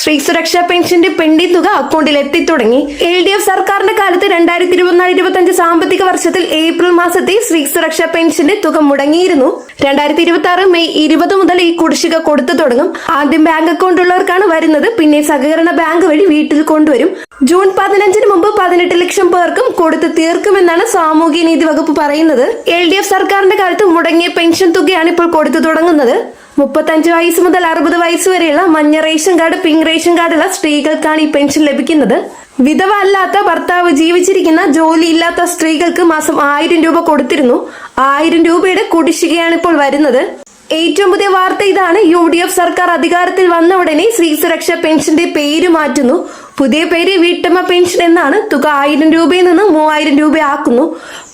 സ്ത്രീ സുരക്ഷാ പെൻഷന്റെ പെൻഡിംഗ് തുക അക്കൗണ്ടിൽ എത്തിത്തുടങ്ങി. LDF സർക്കാരിന്റെ കാലത്ത് 2024-25 സാമ്പത്തിക വർഷത്തിൽ ഏപ്രിൽ മാസത്തെ സ്ത്രീ സുരക്ഷാ പെൻഷന്റെ തുക മുടങ്ങിയിരുന്നു. 2026 മെയ് 20 മുതൽ ഈ കുടിശ്ശിക കൊടുത്തു തുടങ്ങും. ആദ്യം ബാങ്ക് അക്കൗണ്ട് ഉള്ളവർക്കാണ് വരുന്നത്, പിന്നെ സഹകരണ ബാങ്ക് വഴി വീട്ടിൽ കൊണ്ടുവരും. ജൂൺ 15 മുമ്പ് 18 ലക്ഷം പേർക്കും കൊടുത്തു തീർക്കുമെന്നാണ് സാമൂഹ്യനീതി വകുപ്പ് പറയുന്നത്. LDF സർക്കാരിന്റെ കാലത്ത് മുടങ്ങിയ പെൻഷൻ തുകയാണ് ഇപ്പോൾ കൊടുത്തു തുടങ്ങുന്നത്. 35 വയസ്സ് മുതൽ 60 വയസ്സ് വരെയുള്ള മഞ്ഞ റേഷൻ കാർഡ്, പിങ്ക് റേഷൻ കാർഡുള്ള സ്ത്രീകൾക്കാണ് ഈ പെൻഷൻ ലഭിക്കുന്നത്. വിധവ അല്ലാത്ത, ഭർത്താവ് ജീവിച്ചിരിക്കുന്ന, ജോലിയില്ലാത്ത സ്ത്രീകൾക്ക് മാസം 1000 രൂപ കൊടുത്തിരുന്നു. 1000 രൂപയുടെ കുടിശ്ശികയാണ് ഇപ്പോൾ വരുന്നത്. ഏറ്റവും പുതിയ വാർത്ത ഇതാണ്. UDF സർക്കാർ അധികാരത്തിൽ വന്ന ഉടനെ സ്ത്രീ സുരക്ഷാ പെൻഷന്റെ പേര് മാറ്റുന്നു. പുതിയ പേര് വീട്ടമ്മ പെൻഷൻ എന്നാണ്. തുക 1000 രൂപയിൽ നിന്ന് 3000 രൂപ ആക്കുന്നു.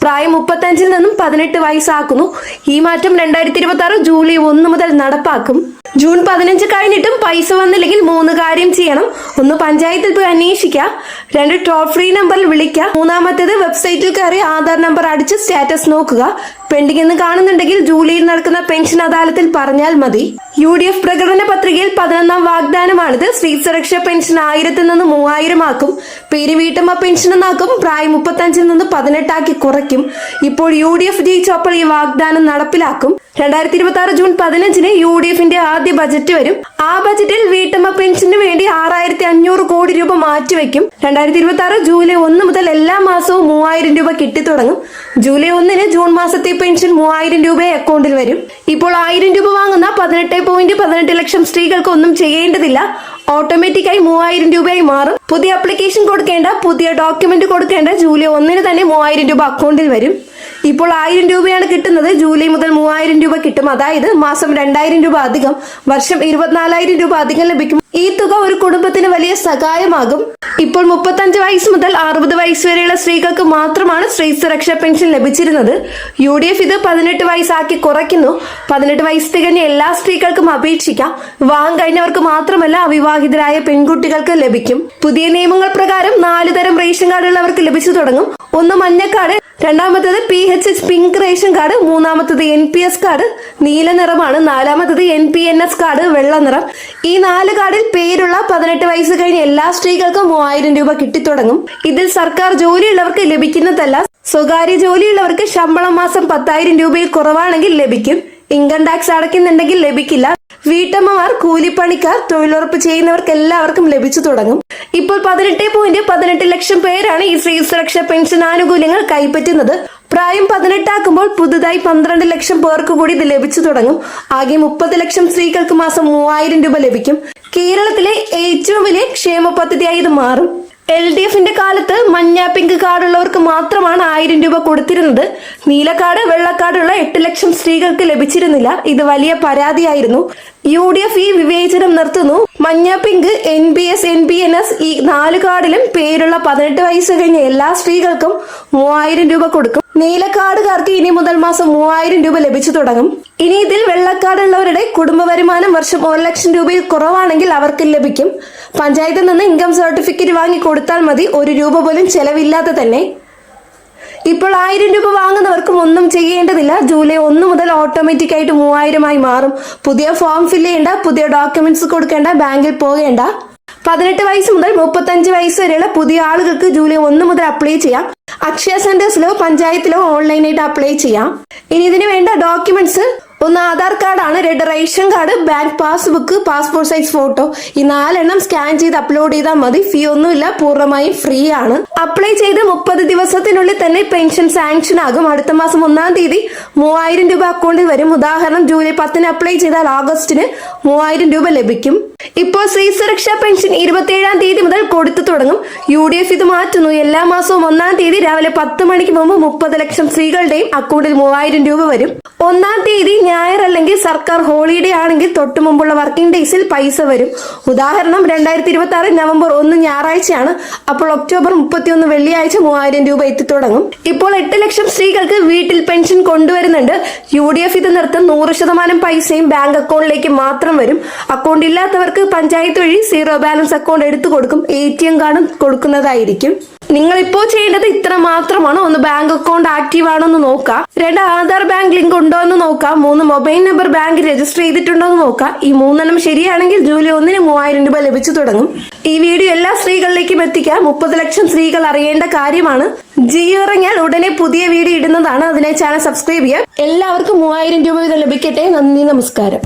പ്രായം 35 നിന്നും 18 വയസ്സാക്കുന്നു. ഈ മാറ്റം 2026 ജൂലൈ 1 മുതൽ നടപ്പാക്കും. ജൂൺ 15 കഴിഞ്ഞിട്ടും പൈസ വന്നില്ലെങ്കിൽ 3 കാര്യം ചെയ്യണം. 1, പഞ്ചായത്തിൽ പോയി അന്വേഷിക്കുക. 2, ടോൾ ഫ്രീ നമ്പറിൽ വിളിക്കുക. 3-മത്തേത് വെബ്സൈറ്റിൽ കയറി ആധാർ നമ്പർ അടിച്ച് സ്റ്റാറ്റസ് നോക്കുക. പെൻഡിംഗ് എന്ന് കാണുന്നുണ്ടെങ്കിൽ ജൂലൈയിൽ നടക്കുന്ന പെൻഷൻ അദാലത്തിൽ പറഞ്ഞാൽ മതി. UDF പ്രകടന പത്രികയിൽ 11ാം വാഗ്ദാനമാണിത്. സ്ത്രീ സുരക്ഷാ പെൻഷൻ 1000 നിന്ന് 3000 ആക്കും. പേര് വീട്ടമ്മ പെൻഷൻ എന്നാക്കും. പ്രായം 35 നിന്ന് 18 ആക്കി കുറയ്ക്കും. ഇപ്പോൾ UDF ജയിച്ചപ്പോൾ ഈ വാഗ്ദാനം നടപ്പിലാക്കും. 2026 ജൂൺ 15 UDFന്റെ ആദ്യ ബജറ്റ് വരും. ആ ബജറ്റിൽ വീട്ടമ്മ പെൻഷന് വേണ്ടി 6500 കോടി രൂപ മാറ്റിവെക്കും. 2026 ജൂലൈ 1 മുതൽ എല്ലാ മാസവും 3000 രൂപ കിട്ടിത്തുടങ്ങും. ജൂലൈ 1 ജൂൺ മാസത്തെ പെൻഷൻ 3000 രൂപ അക്കൗണ്ടിൽ വരും. ഇപ്പോൾ 1000 രൂപ വാങ്ങുന്ന 18.18 ലക്ഷം സ്ത്രീകൾക്ക് ഒന്നും ചെയ്യേണ്ടതില്ല. ഓട്ടോമാറ്റിക്കായി 3000 രൂപയായി മാറും. പുതിയ ആപ്ലിക്കേഷൻ കൊടുക്കേണ്ട, പുതിയ ഡോക്യുമെന്റ് കൊടുക്കേണ്ട. ജൂലൈ 1 തന്നെ 3000 രൂപ അക്കൗണ്ടിൽ വരും. ഇപ്പോൾ 1000 രൂപയാണ് കിട്ടുന്നത്. ജൂലൈ മുതൽ 3000 രൂപ കിട്ടും. അതായത് മാസം 2000 രൂപ അധികം, വർഷം 24000 രൂപ അധികം ലഭിക്കും. ഈ തുക ഒരു കുടുംബത്തിന് വലിയ സഹായമാകും. ഇപ്പോൾ 35 വയസ്സ് മുതൽ 60 വയസ്സ് വരെയുള്ള സ്ത്രീകൾക്ക് മാത്രമാണ് സ്ത്രീ സുരക്ഷാ പെൻഷൻ ലഭിച്ചിരുന്നത്. UDF ഇത് 18 വയസ്സാക്കി കുറയ്ക്കുന്നു. 18 വയസ്സ് തികഞ്ഞ എല്ലാ സ്ത്രീകൾക്കും അപേക്ഷിക്കാം. വിവാഹം കഴിഞ്ഞവർക്ക് മാത്രമല്ല, അവിവാഹിതരായ പെൺകുട്ടികൾക്ക് ലഭിക്കും. പുതിയ നിയമങ്ങൾ പ്രകാരം 4 തരം റേഷൻ കാർഡുള്ളവർക്ക് ലഭിച്ചു തുടങ്ങും. 1 മഞ്ഞക്കാർഡ്, 2-മത്തേത് PHH പിങ്ക് റേഷൻ കാർഡ്, 3-മത്തേത് NPS കാർഡ് നീല നിറമാണ്, 4-മത്തേത് NPNS കാർഡ് വെള്ള നിറം. ഈ 4 കാർഡിൽ പേരുള്ള 18 വയസ്സ് കഴിഞ്ഞ എല്ലാ സ്ത്രീകൾക്കും 3000 രൂപ കിട്ടിത്തുടങ്ങും. ഇതിൽ സർക്കാർ ജോലിയുള്ളവർക്ക് ലഭിക്കുന്നതല്ല. സ്വകാര്യ ജോലിയുള്ളവർക്ക് ശമ്പളം മാസം 10000 രൂപയിൽ കുറവാണെങ്കിൽ ലഭിക്കും. ഇൻകം ടാക്സ് അടയ്ക്കുന്നുണ്ടെങ്കിൽ ലഭിക്കില്ല. വീട്ടമ്മമാർ, കൂലിപ്പണിക്കാർ, തൊഴിലുറപ്പ് ചെയ്യുന്നവർക്ക് എല്ലാവർക്കും ലഭിച്ചു തുടങ്ങും. ഇപ്പോൾ 18.18 ലക്ഷം പേരാണ് ഈ സ്ത്രീ സുരക്ഷാ പെൻഷൻ ആനുകൂല്യങ്ങൾ കൈപ്പറ്റുന്നത്. പ്രായം 18 ആക്കുമ്പോൾ പുതുതായി 12 ലക്ഷം പേർക്ക് കൂടി ഇത് ലഭിച്ചു തുടങ്ങും. ആകെ 30 ലക്ഷം സ്ത്രീകൾക്ക് മാസം 3000 രൂപ ലഭിക്കും. കേരളത്തിലെ ഏറ്റവും വലിയ ക്ഷേമ പദ്ധതിയായി ഇത് മാറും. LDFന്റെ കാലത്ത് മഞ്ഞ, പിങ്ക് കാർഡുള്ളവർക്ക് മാത്രമാണ് 1000 രൂപ കൊടുത്തിരുന്നത്. നീലക്കാർഡ്, വെള്ളക്കാർഡുള്ള 8 ലക്ഷം സ്ത്രീകൾക്ക് ലഭിച്ചിരുന്നില്ല. ഇത് വലിയ പരാതിയായിരുന്നു. UDF ഈ വിവേചനം നിർത്തുന്നു. മഞ്ഞ, പിങ്ക്, NPS, NPNS ഈ 4 കാർഡിലും പേരുള്ള 18 വയസ്സ് കഴിഞ്ഞ എല്ലാ സ്ത്രീകൾക്കും 3000 രൂപ കൊടുക്കും. നീലക്കാർഡുകാർക്ക് ഇനി മുതൽ മാസം 3000 രൂപ ലഭിച്ചു തുടങ്ങും. ഇനി ഇതിൽ വെള്ളക്കാർഡുള്ളവരുടെ കുടുംബ വരുമാനം വർഷം 1 ലക്ഷം രൂപയിൽ കുറവാണെങ്കിൽ അവർക്ക് ലഭിക്കും. പഞ്ചായത്തിൽ നിന്ന് ഇൻകം സർട്ടിഫിക്കറ്റ് വാങ്ങി കൊടുത്താൽ മതി. 1 രൂപ പോലും ചെലവില്ലാതെ തന്നെ. ഇപ്പോൾ 1000 രൂപ വാങ്ങുന്നവർക്കും ഒന്നും ചെയ്യേണ്ടതില്ല. ജൂലൈ 1 മുതൽ ഓട്ടോമാറ്റിക് ആയിട്ട് 3000 ആയി മാറും. പുതിയ ഫോം ഫില്ല് ചെയ്യേണ്ട, പുതിയ ഡോക്യുമെന്റ്സ് കൊടുക്കേണ്ട, ബാങ്കിൽ പോകേണ്ട. 18 വയസ്സ് മുതൽ 35 വയസ്സ് വരെയുള്ള പുതിയ ആളുകൾക്ക് ജൂലൈ 1 മുതൽ അപ്ലൈ ചെയ്യാം. അക്ഷയ സെന്റേഴ്സിലോ പഞ്ചായത്തിലോ ഓൺലൈനായിട്ട് അപ്ലൈ ചെയ്യാം. ഇനി ഇതിന് വേണ്ട ഡോക്യുമെന്റ്സ്: 1 ആധാർ കാർഡാണ്, 2 ration card, bank passbook, passport size photo. ഈ 4 സ്കാൻ ചെയ്ത് അപ്ലോഡ് ചെയ്താൽ മതി. ഫീ ഒന്നുമില്ല, പൂർണ്ണമായും ഫ്രീ ആണ്. അപ്ലൈ ചെയ്ത് 30 ദിവസത്തിനുള്ളിൽ തന്നെ പെൻഷൻ സാങ്ഷൻ ആകും. അടുത്ത മാസം 1-ാം തീയതി 3000 രൂപ അക്കൗണ്ടിൽ വരും. ഉദാഹരണം, ജൂലൈ 10 അപ്ലൈ ചെയ്താൽ ഓഗസ്റ്റിന് 3000 രൂപ ലഭിക്കും. ഇപ്പോൾ സ്ത്രീ സുരക്ഷാ പെൻഷൻ 27-ാം തീയതി മുതൽ കൊടുത്തു തുടങ്ങും. UDF ഇത് മാറ്റുന്നു. എല്ലാ മാസവും 1-ാം തീയതി രാവിലെ 10 മണിക്ക് മുമ്പ് 30 ലക്ഷം സ്ത്രീകളുടെയും അക്കൗണ്ടിൽ 3000 രൂപ വരും. 1-ാം തീയതി ഞായർ അല്ലെങ്കിൽ സർക്കാർ ഹോളിഡേ ആണെങ്കിൽ തൊട്ടു മുമ്പുള്ള വർക്കിംഗ് ഡേയ്സിൽ പൈസ വരും. ഉദാഹരണം, 2026 നവംബർ 1 ഞായറാഴ്ചയാണ്. അപ്പോൾ ഒക്ടോബർ 31 വെള്ളിയാഴ്ച 3000 രൂപ എത്തിത്തുടങ്ങും. ഇപ്പോൾ 8 ലക്ഷം സ്ത്രീകൾക്ക് വീട്ടിൽ പെൻഷൻ കൊണ്ടുവരുന്നുണ്ട്. UDF ഇത് നിർത്തും. 100% പൈസയും ബാങ്ക് അക്കൗണ്ടിലേക്ക് മാത്രം വരും. അക്കൗണ്ട് ഇല്ലാത്തവർക്ക് പഞ്ചായത്ത് വഴി 0 ബാലൻസ് അക്കൗണ്ട് എടുത്തു കൊടുക്കും. ATM കാർഡും കൊടുക്കുന്നതായിരിക്കും. നിങ്ങൾ ഇപ്പോൾ ചെയ്യേണ്ടത് ഇത്ര മാത്രമാണ്. ഒന്ന് ബാങ്ക് അക്കൗണ്ട് ആക്റ്റീവ് ആണോ എന്ന് നോക്കാം, 2 ആധാർ ബാങ്ക് ലിങ്ക് ഉണ്ടോ എന്ന് നോക്കാം, 3 മൊബൈൽ നമ്പർ ബാങ്ക് രജിസ്റ്റർ ചെയ്തിട്ടുണ്ടോ എന്ന് നോക്കാം. ഈ 3 ശരിയാണെങ്കിൽ ജൂലൈ 1 3000 രൂപ ലഭിച്ചു തുടങ്ങും. ഈ വീഡിയോ എല്ലാ സ്ത്രീകളിലേക്കും എത്തിക്കാൻ 30 ലക്ഷം സ്ത്രീകൾ അറിയേണ്ട കാര്യമാണ്. ജിയോ ഇറങ്ങിയാൽ ഉടനെ പുതിയ വീഡിയോ ഇടുന്നതാണ്. അതിനായി ചാനൽ സബ്സ്ക്രൈബ് ചെയ്യാം. എല്ലാവർക്കും 3000 രൂപ വീതം ലഭിക്കട്ടെ. നന്ദി, നമസ്കാരം.